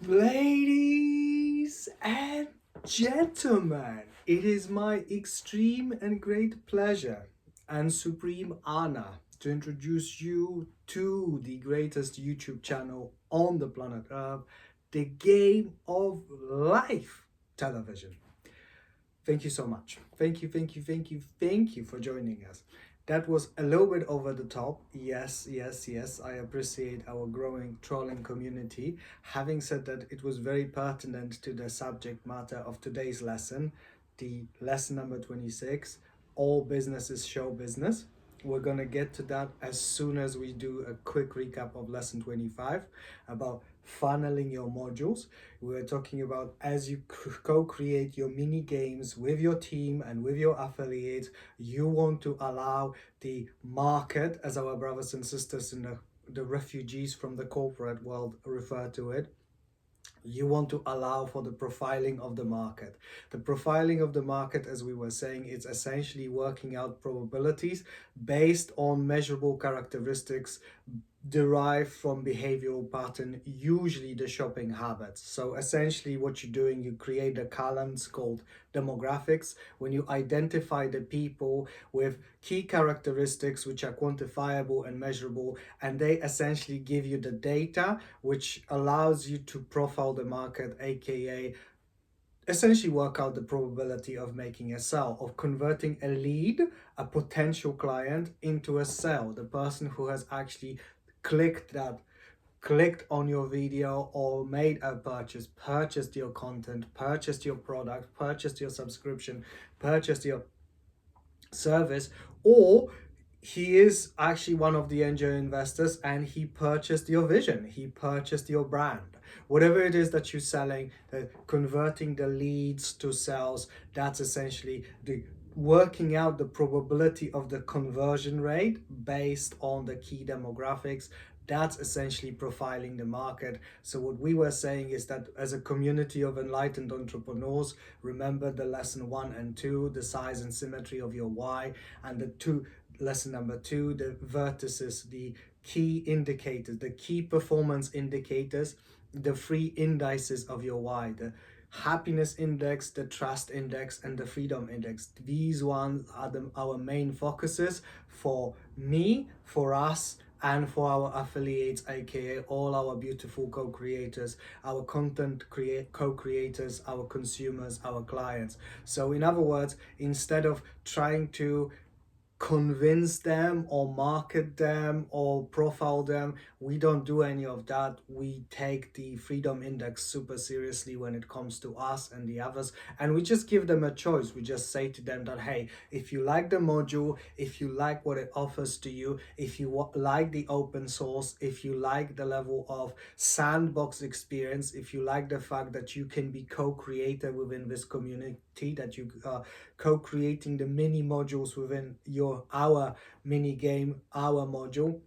Ladies and gentlemen, it is my extreme and great pleasure and supreme honor to introduce you to the greatest YouTube channel on the planet Earth, the Game of Life television. Thank you so much. Thank you for joining us. That was a little bit over the top. Yes. I appreciate our growing trolling community. Having said that, it was very pertinent to the subject matter of today's lesson, the lesson number 26. All business is show business. We're going to get to that as soon as we do a quick recap of lesson 25 about funneling your modules. We're talking about as you co-create your mini games with your team and with your affiliates, you want to allow the market, as our brothers and sisters in the refugees from the corporate world refer to it, you want to allow for the profiling of the market. The profiling of the market, as we were saying, is essentially working out probabilities based on measurable characteristics derived from behavioral pattern, usually the shopping habits. So essentially what you're doing, you create a columns called demographics. When you identify the people with key characteristics which are quantifiable and measurable, and they essentially give you the data which allows you to profile the market, aka essentially work out the probability of making a sale, of converting a lead, a potential client, into a sale, the person who has actually clicked on your video or made a purchase, purchased your content, purchased your product, purchased your subscription, purchased your service, or he is actually one of the angel investors and he purchased your vision, he purchased your brand. Whatever it is that you're selling, converting the leads to sales, that's essentially the working out the probability of the conversion rate based on the key demographics. That's essentially profiling the market. So what we were saying is that as a community of enlightened entrepreneurs, remember the lesson 1 and 2, the size and symmetry of your why, and the lesson number 2, the vertices, the key indicators, the key performance indicators, the 3 indices of your why, the happiness index, the trust index, and the freedom index. These ones are our main focuses for me, for us, and for our affiliates, aka all our beautiful co-creators, our content co-creators, our consumers, our clients. So in other words, instead of trying to convince them or market them or profile them, we don't do any of that. We take the freedom index super seriously when it comes to us and the others, and we just give them a choice. We just say to them that, hey, if you like the module, if you like what it offers to you, if you like the open source, if you like the level of sandbox experience, if you like the fact that you can be co-creator within this community, that you are co-creating the mini modules within our mini game, our module,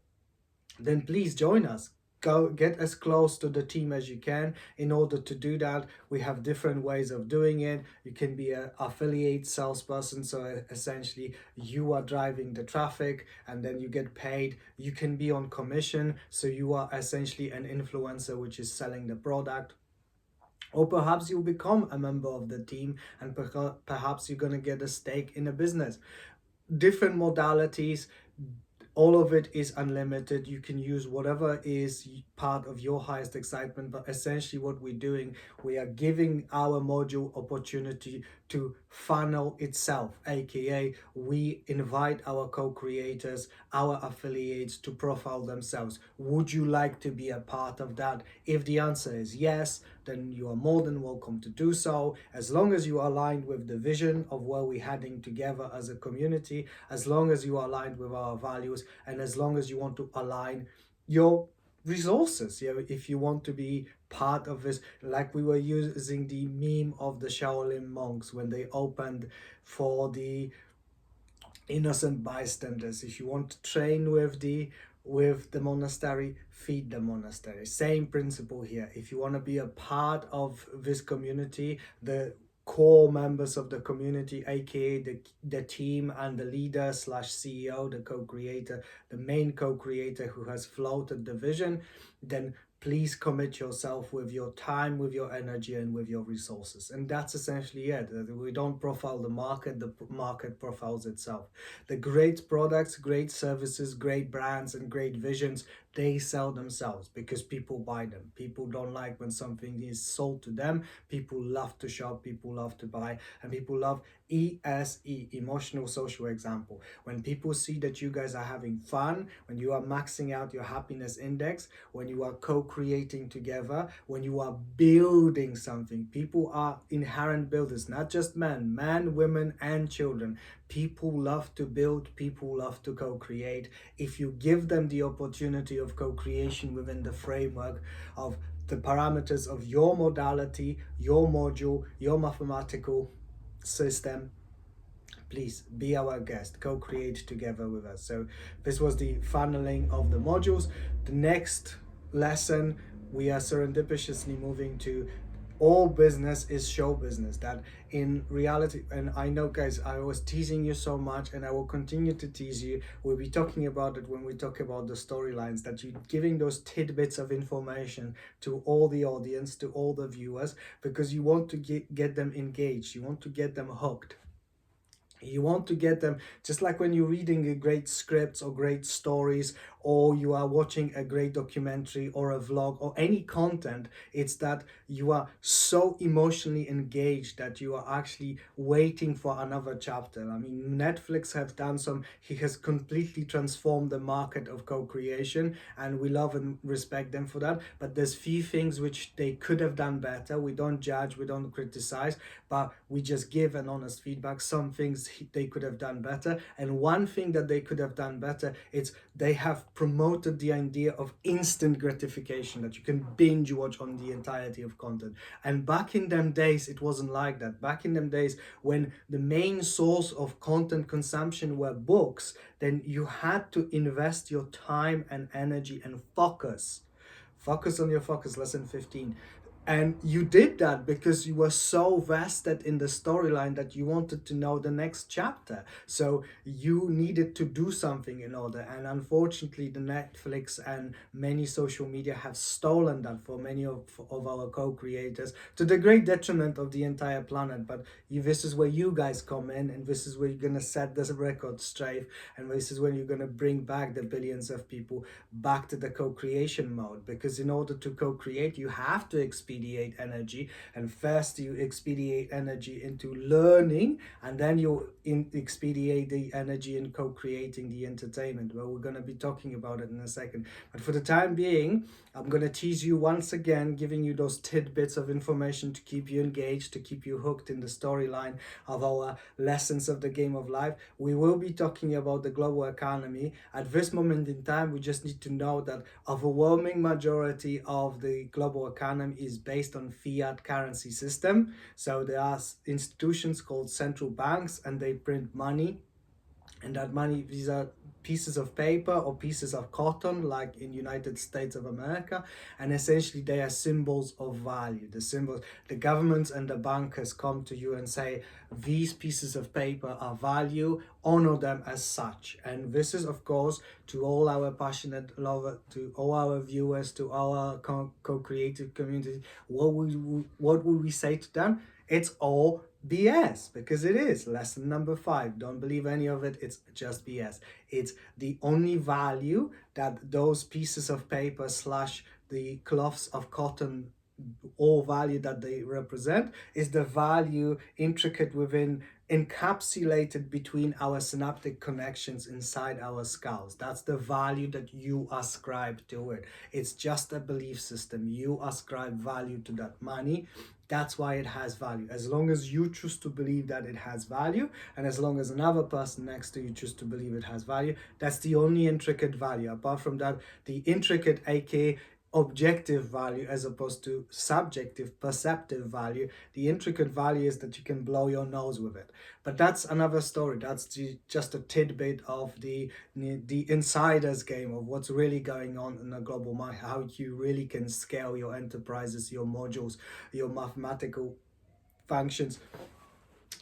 then please join us. Go get as close to the team as you can. In order to do that, we have different ways of doing it. You can be an affiliate salesperson, so essentially you are driving the traffic and then you get paid. You can be on commission, so you are essentially an influencer which is selling the product. Or perhaps you'll become a member of the team and perhaps you're going to get a stake in a business. Different modalities, all of it is unlimited. You can use whatever is part of your highest excitement, but essentially what we're doing, we are giving our module opportunity to funnel itself, aka we invite our co-creators, our affiliates to profile themselves. Would you like to be a part of that? If the answer is yes, then you are more than welcome to do so, as long as you are aligned with the vision of where we're heading together as a community, as long as you are aligned with our values, and as long as you want to align your resources. If you want to be part of this, like we were using the meme of the Shaolin monks when they opened for the innocent bystanders. If you want to train with the monastery, feed the monastery. Same principle here. If you want to be a part of this community, the core members of the community, aka the team and the leader slash CEO, the co-creator, the main co-creator who has floated the vision, then please commit yourself with your time, with your energy, and with your resources. And that's essentially it. We don't profile the market profiles itself. The great products, great services, great brands, and great visions, they sell themselves because people buy them. People don't like when something is sold to them. People love to shop, people love to buy, and people love ESE, emotional social example. When people see that you guys are having fun, when you are maxing out your happiness index, when you are co-creating together, when you are building something. People are inherent builders, not just men, women, and children. People love to build, people love to co-create. If you give them the opportunity of co-creation within the framework of the parameters of your modality, your module, your mathematical system, please be our guest, co-create together with us. So this was the funneling of the modules. The next lesson, we are serendipitously moving to all business is show business. That in reality, and I know guys, I was teasing you so much and I will continue to tease you. We'll be talking about it when we talk about the storylines, that you're giving those tidbits of information to all the audience, to all the viewers, because you want to get them engaged, you want to get them hooked. You want to get them, just like when you're reading a great scripts or great stories, or you are watching a great documentary or a vlog or any content. It's that you are so emotionally engaged that you are actually waiting for another chapter. I mean, Netflix have done some, he has completely transformed the market of co-creation, and we love and respect them for that. But there's few things which they could have done better. We don't judge, we don't criticize, but we just give an honest feedback. Some things they could have done better, and one thing that they could have done better, it's they have promoted the idea of instant gratification, that you can binge watch on the entirety of content. And back in them days, it wasn't like that. Back in them days, when the main source of content consumption were books, then you had to invest your time and energy and focus on your focus, lesson 15. And you did that because you were so vested in the storyline that you wanted to know the next chapter. So you needed to do something in order. And unfortunately, the Netflix and many social media have stolen that for many of our co-creators, to the great detriment of the entire planet. But this is where you guys come in, and this is where you're going to set this record straight. And this is when you're going to bring back the billions of people back to the co-creation mode. Because in order to co-create, you have to expedite energy, and first you expedite energy into learning, and then you expedite the energy in co-creating the entertainment. Well, we're going to be talking about it in a second, but for the time being, I'm going to tease you once again, giving you those tidbits of information to keep you engaged, to keep you hooked in the storyline of our lessons of the game of life. We will be talking about the global economy. At this moment in time, we just need to know that overwhelming majority of the global economy is based on fiat currency system. So there are institutions called central banks, and they print money, and that money, these are pieces of paper or pieces of cotton, like in United States of America, and essentially they are symbols of value. The symbols, the governments and the bankers come to you and say, these pieces of paper are value, honor them as such. And this is, of course, to all our passionate lovers, to all our viewers, to our co-creative community, what would we say to them? It's all BS, because it is. Lesson number 5. Don't believe any of it. It's just BS. It's the only value that those pieces of paper slash the cloths of cotton, all value that they represent, is the value intricate within, encapsulated between our synaptic connections inside our skulls. That's the value that you ascribe to it. It's just a belief system. You ascribe value to that money. That's why it has value. As long as you choose to believe that it has value, and as long as another person next to you choose to believe it has value, that's the only intricate value. Apart from that, the intricate, aka objective value, as opposed to subjective perceptive value, the intricate value is that you can blow your nose with it. But that's another story. That's just a tidbit of the insider's game of what's really going on in the global market, how you really can scale your enterprises, your modules, your mathematical functions.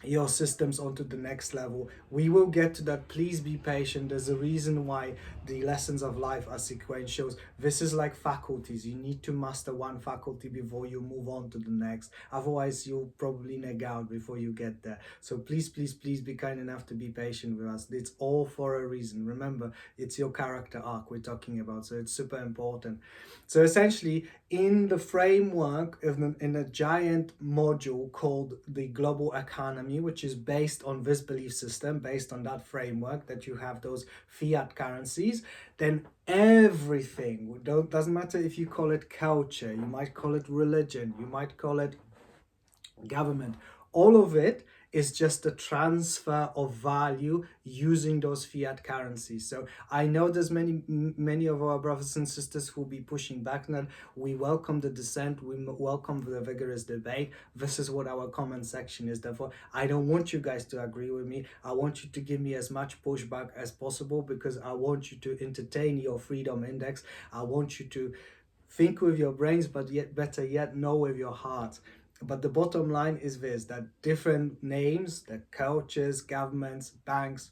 your systems onto the next level. We will get to that. Please be patient. There's a reason why the lessons of life are sequentials. This is like faculties. You need to master one faculty before you move on to the next. Otherwise, you'll probably neg out before you get there. So please, please, please be kind enough to be patient with us. It's all for a reason. Remember, it's your character arc we're talking about. So it's super important. So essentially, in the framework of in a giant module called the global economy, which is based on this belief system, based on that framework, that you have those fiat currencies, then everything, doesn't matter if you call it culture, you might call it religion, you might call it government, all of it is just a transfer of value using those fiat currencies. So I know there's many of our brothers and sisters who will be pushing back on that. We welcome the dissent, we welcome the vigorous debate. This is what our comment section is there for. I don't want you guys to agree with me. I want you to give me as much pushback as possible, because I want you to entertain your freedom index. I want you to think with your brains, but yet better yet, know with your heart. But the bottom line is this, that different names, the cultures, governments, banks,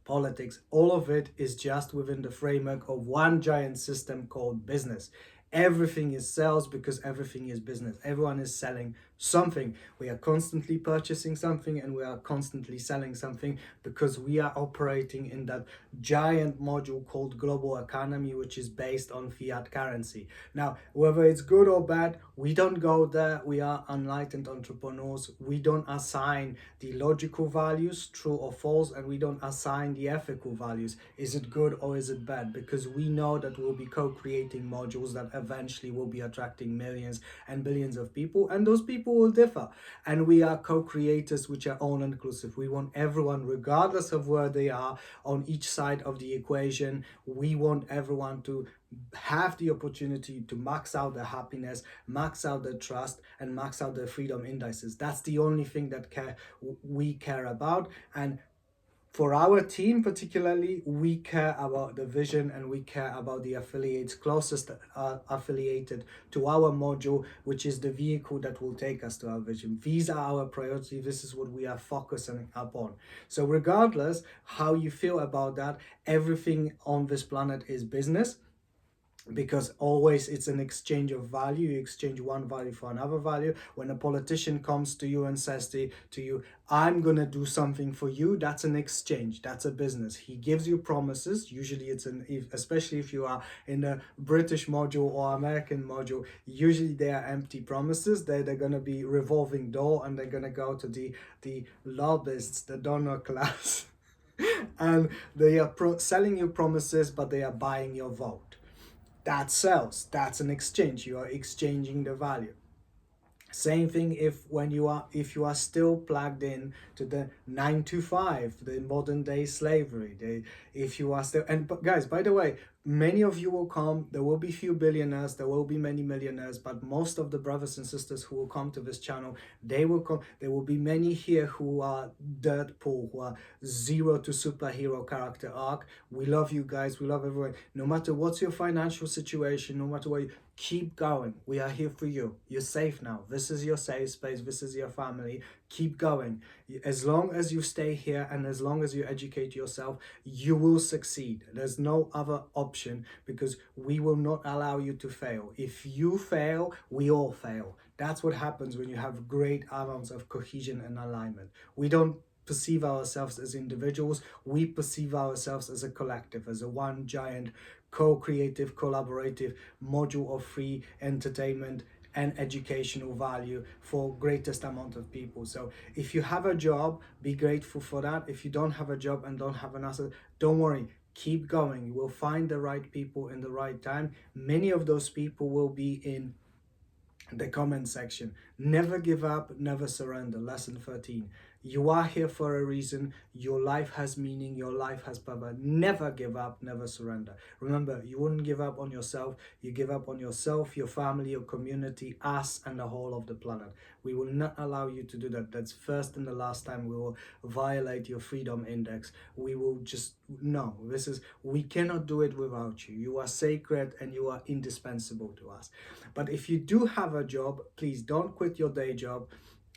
politics, all of it is just within the framework of one giant system called business. Everything is sales because everything is business. Everyone is selling something. We are constantly purchasing something and we are constantly selling something, because we are operating in that giant module called global economy, which is based on fiat currency. Now, whether it's good or bad, we don't go there. We are enlightened entrepreneurs. We don't assign the logical values, true or false, and we don't assign the ethical values. Is it good or is it bad? Because we know that we'll be co-creating modules that eventually will be attracting millions and billions of people, and those people will differ. And we are co-creators which are all inclusive. We want everyone, regardless of where they are on each side of the equation, we want everyone to have the opportunity to max out their happiness, max out their trust, and max out their freedom indices. That's the only thing that we care about. And for our team particularly, we care about the vision and we care about the affiliates closest affiliated to our module, which is the vehicle that will take us to our vision. These are our priorities. This is what we are focusing upon. So regardless how you feel about that, everything on this planet is business, because always it's an exchange of value. You exchange one value for another value. When a politician comes to you and says to you, I'm gonna do something for you, that's an exchange, that's a business. He gives you promises. Usually it's especially if you are in the British module or American module, usually they are empty promises. They're gonna be revolving door, and they're gonna go to the lobbyists, the donor class and they are selling you promises, but they are buying your vote. That sells. That's an exchange. You are exchanging the value. Same thing if you are still plugged in to the 9 to 5, the modern day slavery. If you are still, and guys, by the way, many of you will come. There will be few billionaires. There will be many millionaires. But most of the brothers and sisters who will come to this channel, they will come. There will be many here who are dirt poor, who are zero to superhero character arc. We love you guys. We love everyone. No matter what's your financial situation, no matter what. Keep going. We are here for you. You're safe now. This is your safe space. This is your family. Keep going. As long as you stay here and as long as you educate yourself, you will succeed. There's no other option, because we will not allow you to fail. If you fail, we all fail. That's what happens when you have great amounts of cohesion and alignment. We don't perceive ourselves as individuals. We perceive ourselves as a collective, as a one giant co-creative, collaborative module of free entertainment and educational value for greatest amount of people. So if you have a job, be grateful for that. If you don't have a job and don't have an asset, don't worry. Keep going. You will find the right people in the right time. Many of those people will be in the comment section. Never give up, never surrender. Lesson 13. You are here for a reason. Your life has meaning. Your life has purpose. Never give up, never surrender. Remember, you wouldn't give up on yourself. You give up on yourself, your family, your community, us, and the whole of the planet. We will not allow you to do that. That's first and the last time we will violate your freedom index. We will just, no, we cannot do it without you. You are sacred and you are indispensable to us. But if you do have a job, please don't quit your day job.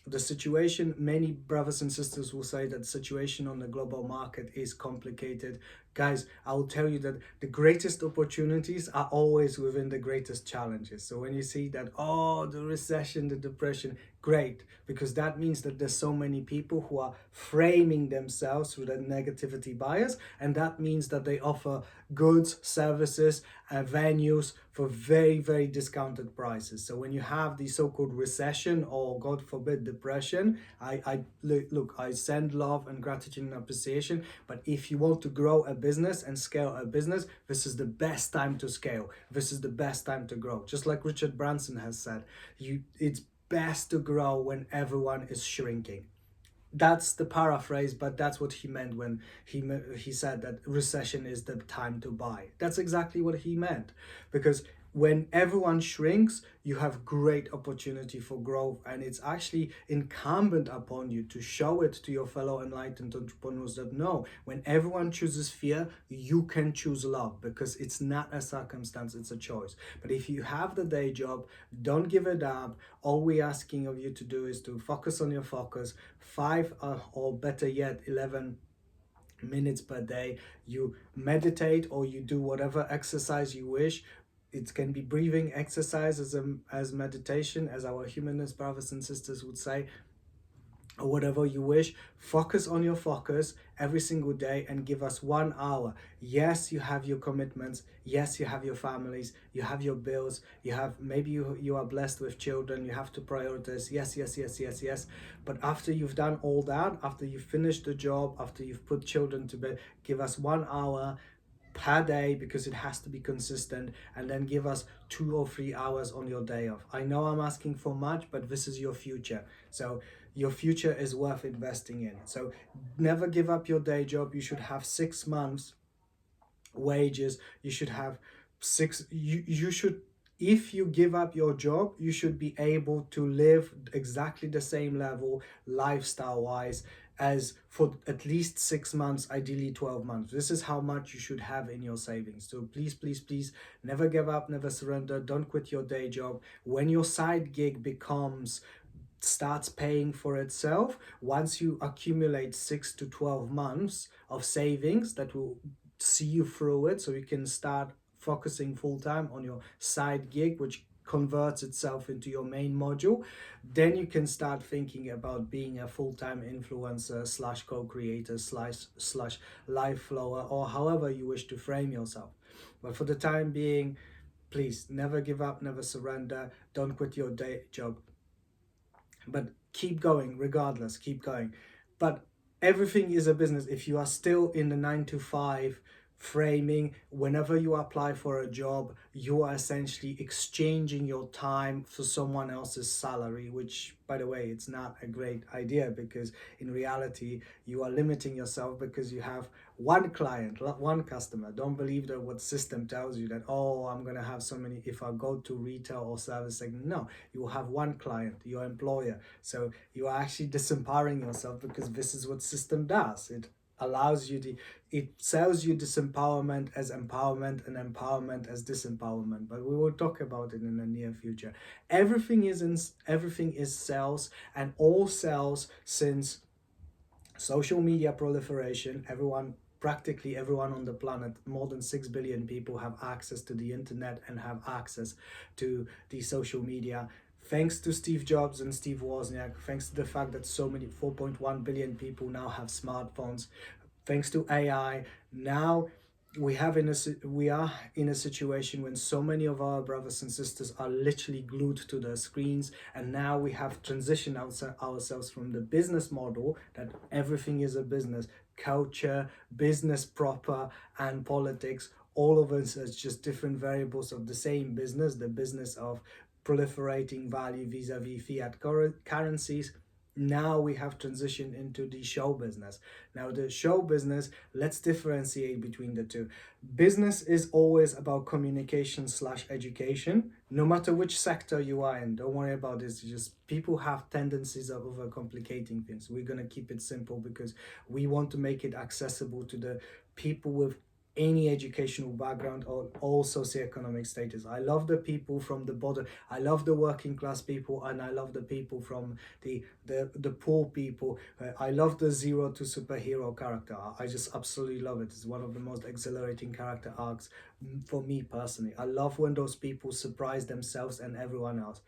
the situation, many brothers and sisters will say that the situation on the global market is complicated. Guys, I will tell you that the greatest opportunities are always within the greatest challenges. So when you see that, oh, the recession, the depression, great, because that means that there's so many people who are framing themselves with a negativity bias, and that means that they offer goods, services, venues for very, very discounted prices. So when you have the so-called recession, or God forbid depression, look, I send love and gratitude and appreciation, but if you want to grow a business and scale a business, this is the best time to scale. This is the best time to grow. Just like Richard Branson has said, it's best to grow when everyone is shrinking. That's the paraphrase, but that's what he meant when he said that recession is the time to buy. That's exactly what he meant, because when everyone shrinks, you have great opportunity for growth, and it's actually incumbent upon you to show it to your fellow enlightened entrepreneurs that no, when everyone chooses fear, you can choose love, because it's not a circumstance, it's a choice. But if you have the day job, don't give it up. All we're asking of you to do is to focus on your focus, 5 or better yet 11 minutes per day. You meditate, or you do whatever exercise you wish. It can be breathing exercise as meditation, as our humanist brothers and sisters would say, or whatever you wish. Focus on your focus every single day and give us 1 hour. Yes, you have your commitments. Yes, you have your families. You have your bills. You have, maybe you are blessed with children. You have to prioritize. Yes, yes, yes, yes, yes. But after you've done all that, after you've finished the job, after you've put children to bed, give us 1 hour per day, because it has to be consistent, and then give us 2 or 3 hours on your day off. I know I'm asking for much, but this is your future. So your future is worth investing in. So never give up your day job. You should have 6 months wages. You should have you should, if you give up your job, you should be able to live exactly the same level lifestyle wise as for at least 6 months, ideally 12 months. This is how much you should have in your savings. So please, please, please, never give up, never surrender. Don't quit your day job. When your side gig starts paying for itself, once you accumulate 6 to 12 months of savings that will see you through it, so you can start focusing full time on your side gig, which converts itself into your main module, then you can start thinking about being a full-time influencer slash co-creator slash life flower, or however you wish to frame yourself. But for the time being, please never give up, never surrender. Don't quit your day job, but keep going regardless. Keep going. But everything is a business. If you are still in the 9 to 5 framing, whenever you apply for a job, you are essentially exchanging your time for someone else's salary, which, by the way, it's not a great idea, because in reality you are limiting yourself, because you have one client, one customer. Don't believe that what system tells you that, oh, I'm going to have so many if I go to retail or service segment. No, you will have one client, your employer. So you are actually disempowering yourself, because this is what system does. It sells you disempowerment as empowerment, and empowerment as disempowerment. But we will talk about it in the near future. Everything is sales, and all sales, since social media proliferation. Practically everyone on the planet, more than 6 billion people, have access to the internet and have access to the social media. Thanks to Steve Jobs and Steve Wozniak, thanks to the fact that so many 4.1 billion people now have smartphones, thanks to AI, now we are in a situation when so many of our brothers and sisters are literally glued to their screens, and now we have transitioned ourselves from the business model that everything is a business, culture, business proper, and politics. All of us as just different variables of the same business, the business of proliferating value vis-a-vis fiat currencies. Now we have transitioned into the show business. Now the show business, let's differentiate between the two. Business is always about communication slash education, no matter which sector you are in. Don't worry about this. Just people have tendencies of overcomplicating things. We're going to keep it simple, because we want to make it accessible to the people with any educational background or all socioeconomic status. I love the people from the bottom. I love the working class people, and I love the people from the poor people. I love the zero to superhero character. I just absolutely love it. It's one of the most exhilarating character arcs for me personally. I love when those people surprise themselves and everyone else.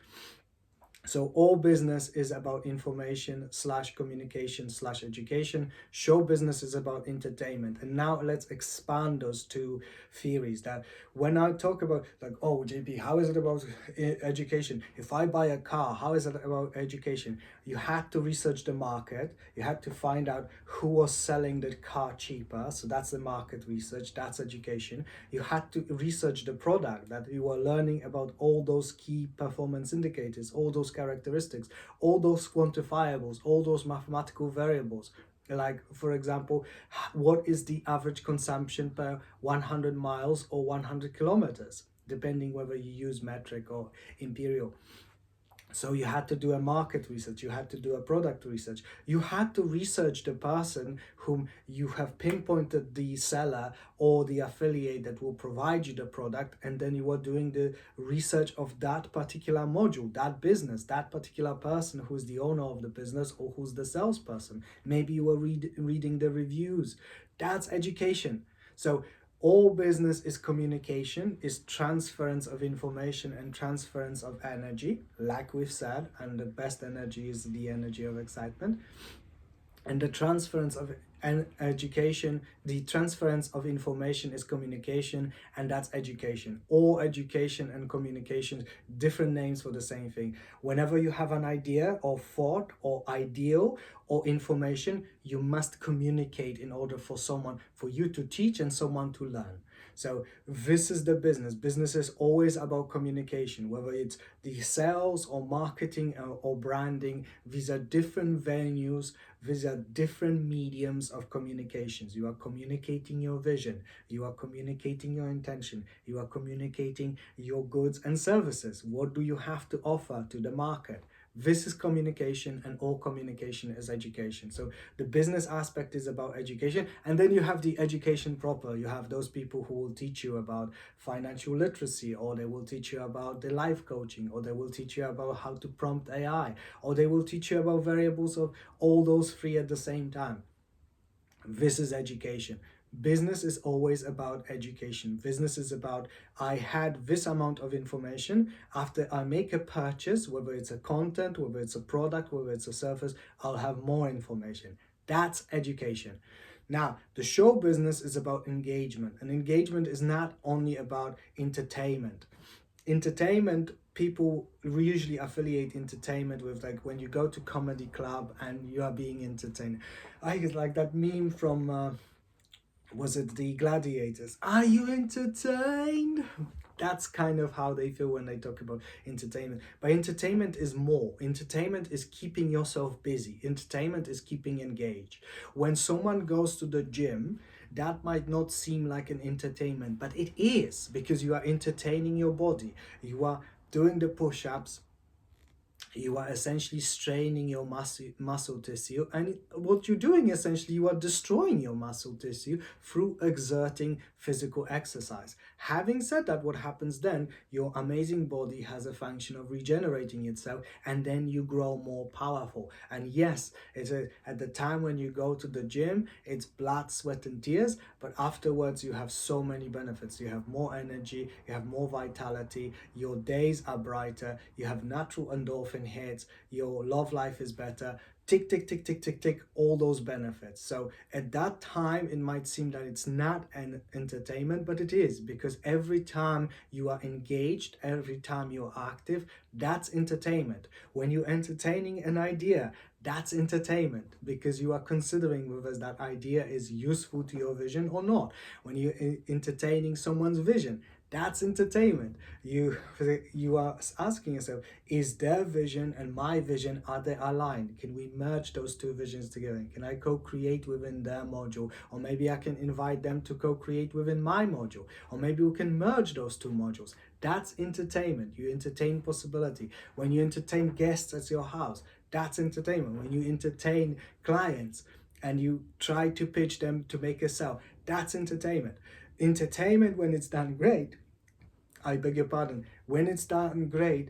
So all business is about information slash communication slash education. Show business is about entertainment. And now let's expand those two theories. That when I talk about like, oh JP, how is it about education? If I buy a car, how is it about education? You had to research the market. You had to find out who was selling the car cheaper. So that's the market research. That's education. You had to research the product, that you were learning about all those key performance indicators, all those characteristics, all those quantifiables, all those mathematical variables. Like, for example, what is the average consumption per 100 miles or 100 kilometers, depending whether you use metric or imperial. So you had to do a market research, you had to do a product research, you had to research the person whom you have pinpointed, the seller or the affiliate that will provide you the product, and then you were doing the research of that particular module, that business, that particular person who's the owner of the business or who's the salesperson. Maybe you were reading the reviews. That's education. So all business is communication, is transference of information and transference of energy, like we've said, and the best energy is the energy of excitement. And the transference of education, the transference of information is communication, and that's education. All education and communication, different names for the same thing. Whenever you have an idea or thought or ideal or information, you must communicate in order for someone, for you to teach and someone to learn. So this is the business. Business is always about communication, whether it's the sales or marketing or branding. These are different venues. These are different mediums of communications. You are communicating your vision. You are communicating your intention. You are communicating your goods and services. What do you have to offer to the market? This is communication, and all communication is education. So the business aspect is about education, and then you have the education proper. You have those people who will teach you about financial literacy, or they will teach you about the life coaching, or they will teach you about how to prompt AI, or they will teach you about variables of all those three at the same time. This is education. Business is always about education. Business is about, I had this amount of information. After I make a purchase, whether it's a content, whether it's a product, whether it's a service, I'll have more information. That's education. Now, the show business is about engagement, and engagement is not only about entertainment. Entertainment, people usually affiliate entertainment with, like, when you go to comedy club and you are being entertained. I get like that meme from was it the Gladiators? Are you entertained? That's kind of how they feel when they talk about entertainment. But entertainment is more. Entertainment is keeping yourself busy. Entertainment is keeping engaged. When someone goes to the gym, that might not seem like an entertainment, but it is, because you are entertaining your body. You are doing the push-ups, you are essentially straining your muscle tissue, and what you're doing essentially, you are destroying your muscle tissue through exerting physical exercise. Having said that, what happens then, your amazing body has a function of regenerating itself, and then you grow more powerful. And yes, at the time when you go to the gym, it's blood, sweat and tears, but afterwards you have so many benefits. You have more energy, you have more vitality, your days are brighter, you have natural endorphin hits, your love life is better. Tick, tick, tick, tick, tick, tick, all those benefits. So at that time, it might seem that it's not an entertainment, but it is, because every time you are engaged, every time you're active, that's entertainment. When you're entertaining an idea, that's entertainment, because you are considering whether that idea is useful to your vision or not. When you're entertaining someone's vision, that's entertainment. You are asking yourself, is their vision and my vision, are they aligned? Can we merge those two visions together? Can I co-create within their module? Or maybe I can invite them to co-create within my module. Or maybe we can merge those two modules. That's entertainment. You entertain possibility. When you entertain guests at your house, that's entertainment. When you entertain clients and you try to pitch them to make a sale, that's entertainment. Entertainment, when it's done great, I beg your pardon, when it's done great,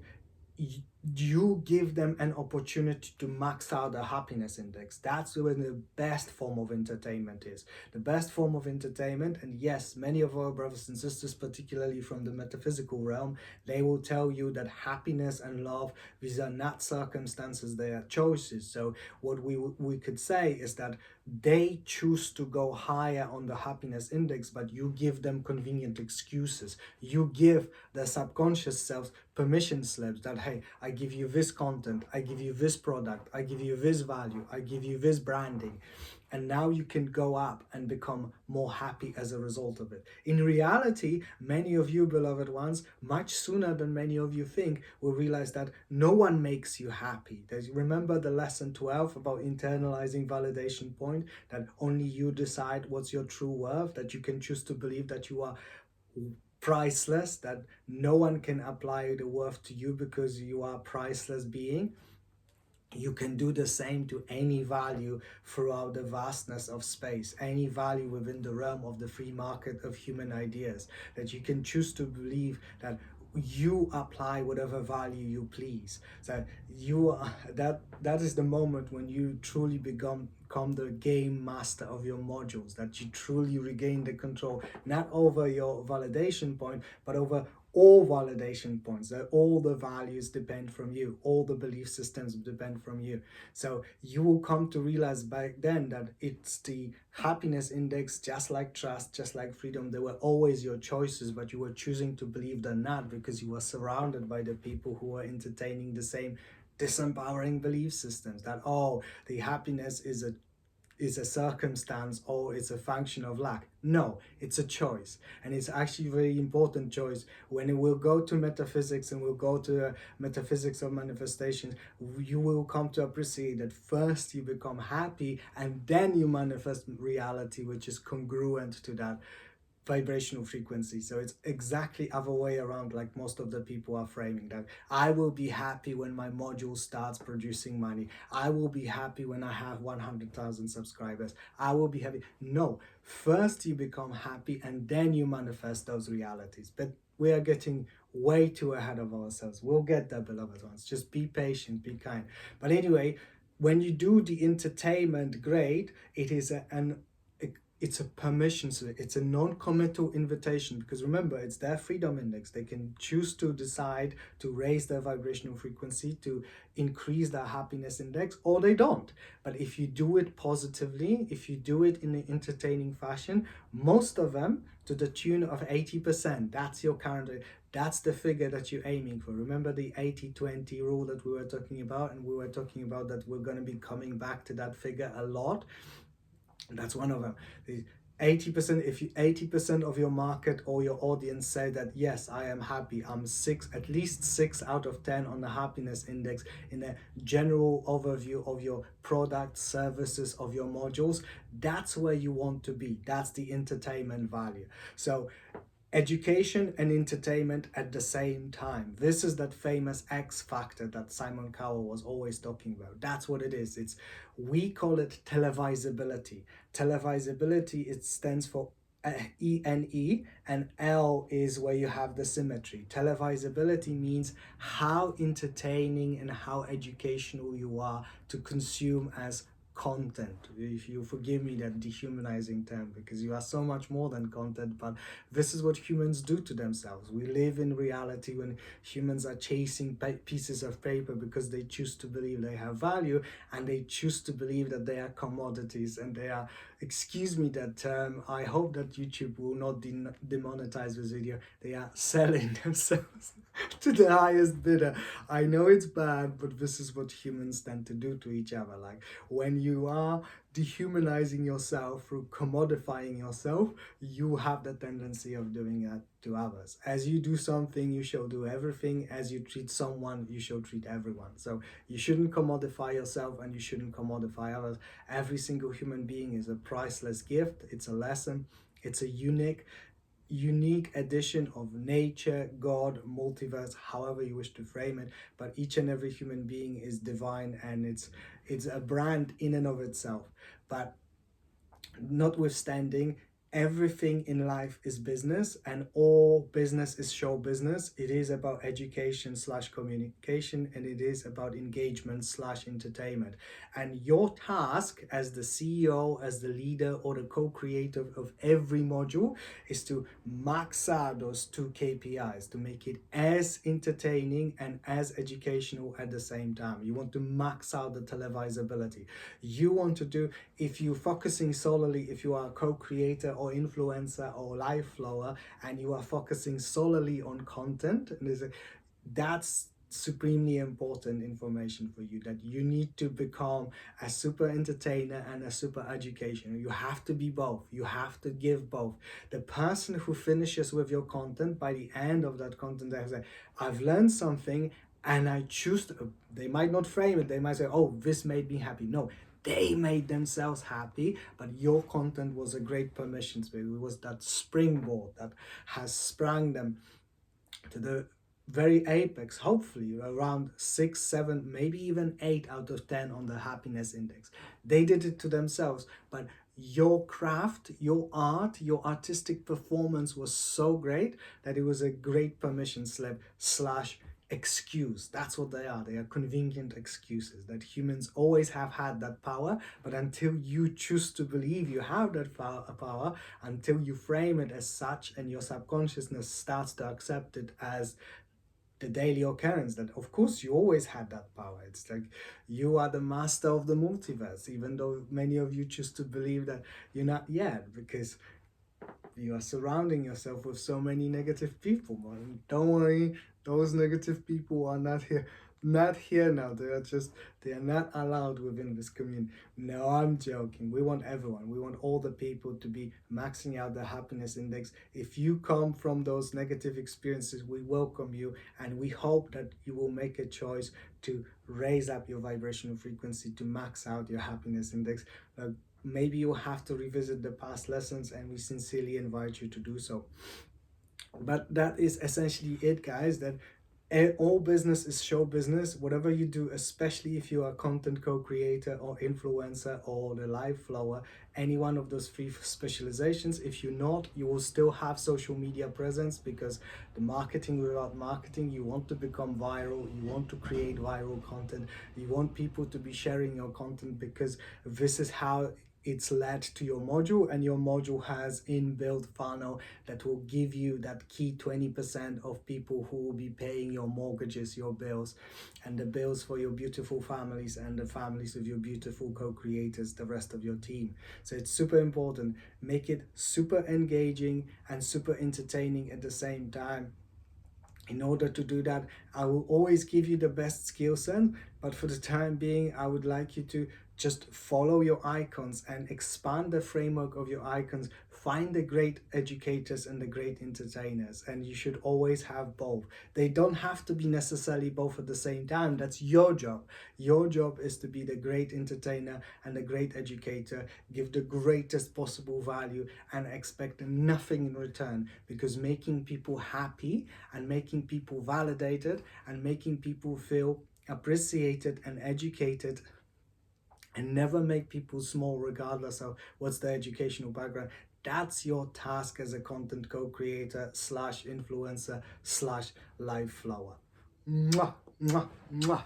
you give them an opportunity to max out the happiness index. That's when the best form of entertainment is. The best form of entertainment, and yes, many of our brothers and sisters, particularly from the metaphysical realm, they will tell you that happiness and love, these are not circumstances, they are choices. So what we could say is that they choose to go higher on the happiness index, but you give them convenient excuses. You give their subconscious selves permission slips that, hey, I give you this content, I give you this product, I give you this value, I give you this branding, and now you can go up and become more happy as a result of it. In reality, many of you, beloved ones, much sooner than many of you think, will realize that no one makes you happy. Remember the lesson 12 about internalizing validation point, that only you decide what's your true worth, that you can choose to believe that you are priceless, that no one can apply the worth to you because you are a priceless being. You can do the same to any value throughout the vastness of space, any value within the realm of the free market of human ideas, that you can choose to believe that you apply whatever value you please. So you are, that is the moment when you truly become the game master of your modules, that you truly regain the control, not over your validation point, but over all validation points, that all the values depend from you, all the belief systems depend from you. So you will come to realize back then that it's the happiness index, just like trust, just like freedom, they were always your choices, but you were choosing to believe they're not because you were surrounded by the people who were entertaining the same disempowering belief systems, that, oh, the happiness is a circumstance or it's a function of lack. No, it's a choice, and it's actually a very important choice. When it will go to metaphysics and we'll go to metaphysics of manifestation, you will come to appreciate that first you become happy and then you manifest reality which is congruent to that vibrational frequency. So it's exactly other way around, like most of the people are framing that. I will be happy when my module starts producing money. I will be happy when I have 100,000 subscribers. I will be happy. No, first you become happy and then you manifest those realities. But we are getting way too ahead of ourselves. We'll get there, beloved ones. Just be patient, be kind. But anyway, when you do the entertainment, great, it is it's a permission, so it's a non-committal invitation, because remember, it's their freedom index. They can choose to decide to raise their vibrational frequency, to increase their happiness index, or they don't. But if you do it positively, if you do it in an entertaining fashion, most of them to the tune of 80%, that's your current, that's the figure that you're aiming for. Remember the 80-20 rule that we were talking about, and we were talking about that we're going to be coming back to that figure a lot. That's one of them. The 80%, if you 80% of your market or your audience say that, yes, I am happy, I'm at least 6 out of 10 on the happiness index in a general overview of your products, services, of your modules, that's where you want to be. That's the entertainment value. So education and entertainment at the same time. This is that famous X factor that Simon Cowell was always talking about. That's what it is. We call it televisability. Televisability, it stands for ENE, and L is where you have the symmetry. Televisability means how entertaining and how educational you are to consume as content. If you forgive me that dehumanizing term, because you are so much more than content, but this is what humans do to themselves. We live in reality when humans are chasing pieces of paper because they choose to believe they have value, and they choose to believe that they are commodities, and they are, excuse me that term, I hope that YouTube will not demonetize this video, they are selling themselves to the highest bidder. I know it's bad, but this is what humans tend to do to each other. Like, when you are dehumanizing yourself through commodifying yourself, you have the tendency of doing that to others. As you do something, you shall do everything. As you treat someone, you shall treat everyone. So you shouldn't commodify yourself, and you shouldn't commodify others. Every single human being is a priceless gift. It's a lesson. It's a unique addition of nature, God, multiverse, however you wish to frame it. But each and every human being is divine, and it's a brand in and of itself. But notwithstanding, everything in life is business, and all business is show business. It is about education slash communication, and it is about engagement slash entertainment. And your task as the CEO, as the leader, or the co-creator of every module is to max out those two KPIs to make it as entertaining and as educational at the same time. You want to max out the televisability. You want to do, if you're focusing solely, if you are a co-creator or influencer or live flower, and you are focusing solely on content, and that's supremely important information for you, that you need to become a super entertainer and a super educational. You have to be both. You have to give both. The person who finishes with your content, by the end of that content, they say, I've learned something and I choose to, they might not frame it, they might say, oh, this made me happy. No, they made themselves happy, but your content was a great permission space. It was that springboard that has sprung them to the very apex, hopefully around 6, 7, maybe even 8 out of 10 on the happiness index. They did it to themselves, but your craft, your art, your artistic performance was so great that it was a great permission slip slash excuse. That's what they are. They are convenient excuses that humans always have had that power, but until you choose to believe you have that power, until you frame it as such and your subconsciousness starts to accept it as the daily occurrence, that of course you always had that power. It's like you are the master of the multiverse, even though many of you choose to believe that you're not yet, because you are surrounding yourself with so many negative people. But don't worry, those negative people are not here now. They are not allowed within this community. No, I'm joking. We want everyone. We want all the people to be maxing out the happiness index. If you come from those negative experiences, we welcome you, and we hope that you will make a choice to raise up your vibrational frequency to max out your happiness index. Maybe you have to revisit the past lessons, and we sincerely invite you to do so. But that is essentially it, guys. That all business is show business. Whatever you do, especially if you are a content co-creator or influencer or the live flower, any one of those three specializations, if you're not, you will still have social media presence, because the marketing without marketing, you want to become viral, you want to create viral content, you want people to be sharing your content, because this is how it's led to your module, and your module has inbuilt funnel that will give you that key 20% of people who will be paying your mortgages, your bills, and the bills for your beautiful families and the families of your beautiful co-creators, the rest of your team. So it's super important. Make it super engaging and super entertaining at the same time. In order to do that, I will always give you the best skill set, but for the time being, I would like you to just follow your icons and expand the framework of your icons. Find the great educators and the great entertainers, and you should always have both. They don't have to be necessarily both at the same time. That's your job. Your job is to be the great entertainer and the great educator, give the greatest possible value, and expect nothing in return, because making people happy and making people validated and making people feel appreciated and educated, and never make people small regardless of what's their educational background, that's your task as a content co-creator slash influencer slash live flower. Mwah, mwah, mwah.